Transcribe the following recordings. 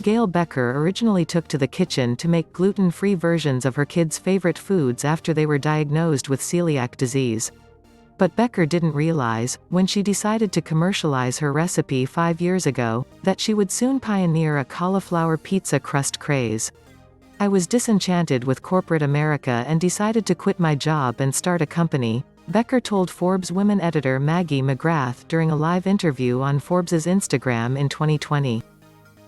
Gail Becker originally took to the kitchen to make gluten-free versions of her kids' favorite foods after they were diagnosed with celiac disease. But Becker didn't realize, when she decided to commercialize her recipe 5 years ago, that she would soon pioneer a cauliflower pizza crust craze. "I was disenchanted with corporate America and decided to quit my job and start a company," Becker told Forbes women editor Maggie McGrath during a live interview on Forbes's Instagram in 2020.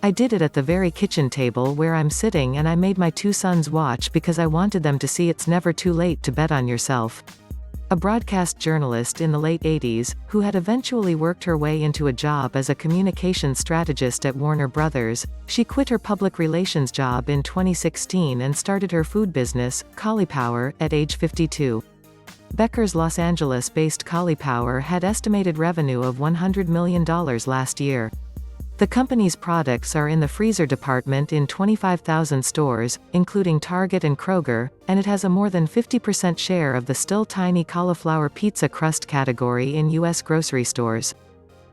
"I did it at the very kitchen table where I'm sitting, and I made my 2 sons watch because I wanted them to see it's never too late to bet on yourself." A broadcast journalist in the late 80s, who had eventually worked her way into a job as a communications strategist at Warner Brothers, she quit her public relations job in 2016 and started her food business, Cauliflower, at age 52. Becker's Los Angeles-based Cauliflower had estimated revenue of $100 million last year. The company's products are in the freezer department in 25,000 stores, including Target and Kroger, and it has a more than 50% share of the still tiny cauliflower pizza crust category in U.S. grocery stores.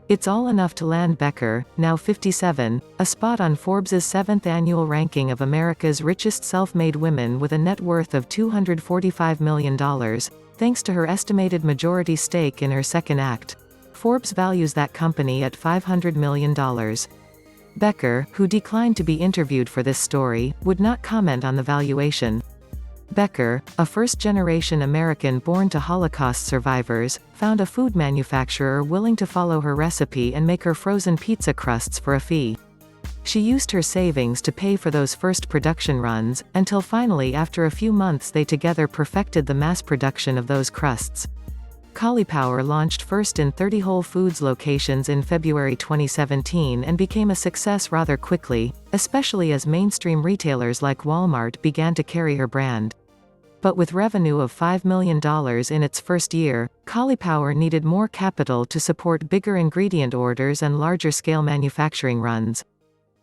It's all enough to land Becker, now 57, a spot on Forbes's 7th annual ranking of America's richest self-made women with a net worth of $245 million, thanks to her estimated majority stake in her second act. Forbes values that company at $500 million. Becker, who declined to be interviewed for this story, would not comment on the valuation. Becker, a first-generation American born to Holocaust survivors, found a food manufacturer willing to follow her recipe and make her frozen pizza crusts for a fee. She used her savings to pay for those first production runs, until finally after a few months they together perfected the mass production of those crusts. Cauliflower launched first in 30 Whole Foods locations in February 2017 and became a success rather quickly, especially as mainstream retailers like Walmart began to carry her brand. But with revenue of $5 million in its first year, Cauliflower needed more capital to support bigger ingredient orders and larger-scale manufacturing runs.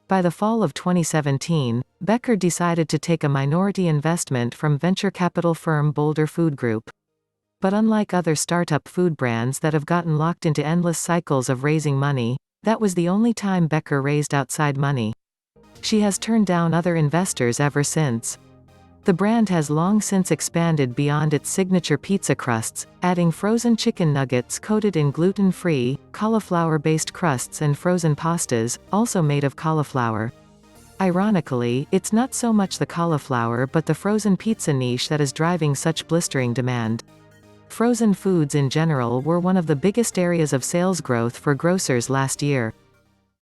By the fall of 2017, Becker decided to take a minority investment from venture capital firm Boulder Food Group. But unlike other startup food brands that have gotten locked into endless cycles of raising money, that was the only time Becker raised outside money. She has turned down other investors ever since. The brand has long since expanded beyond its signature pizza crusts, adding frozen chicken nuggets coated in gluten-free, cauliflower-based crusts and frozen pastas, also made of cauliflower. Ironically, it's not so much the cauliflower but the frozen pizza niche that is driving such blistering demand. Frozen foods in general were one of the biggest areas of sales growth for grocers last year.